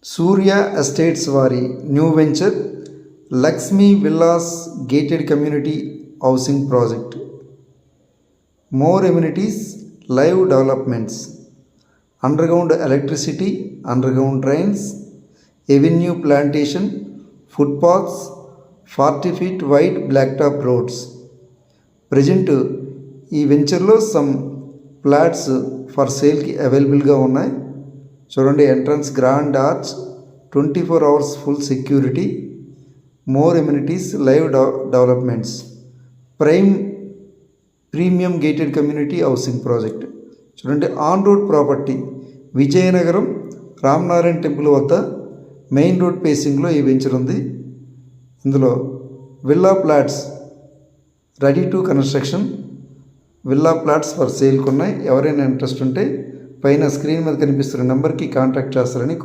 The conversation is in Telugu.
సూర్య ఎస్టేట్స్ వారి new venture Lakshmi villas gated community housing project. More amenities, live developments, underground electricity, underground drains, avenue plantation, footpaths, 40 feet wide black top roads. Present ఈ వెంచర్లో సమ్ ఫ్లాట్స్ ఫర్ సేల్కి అవైలబుల్గా ఉన్నాయి. చూడండి, entrance grand arch, 24 hours full security, more amenities, live developments, premium gated community housing project. చూడండి, on road property, Vizianagaram Ramanarayana temple వద్ద మెయిన్ రోడ్ పేసింగ్లో ఈ వెంచర్ ఉంది. ఇందులో villa plots ready to construction, villa plots for సేల్కి ఉన్నాయి. ఎవరైనా ఇంట్రెస్ట్ ఉంటే పైన స్క్రీన్ మీద కనిపిస్తున్న నెంబర్కి కాంటాక్ట్ చేస్తారని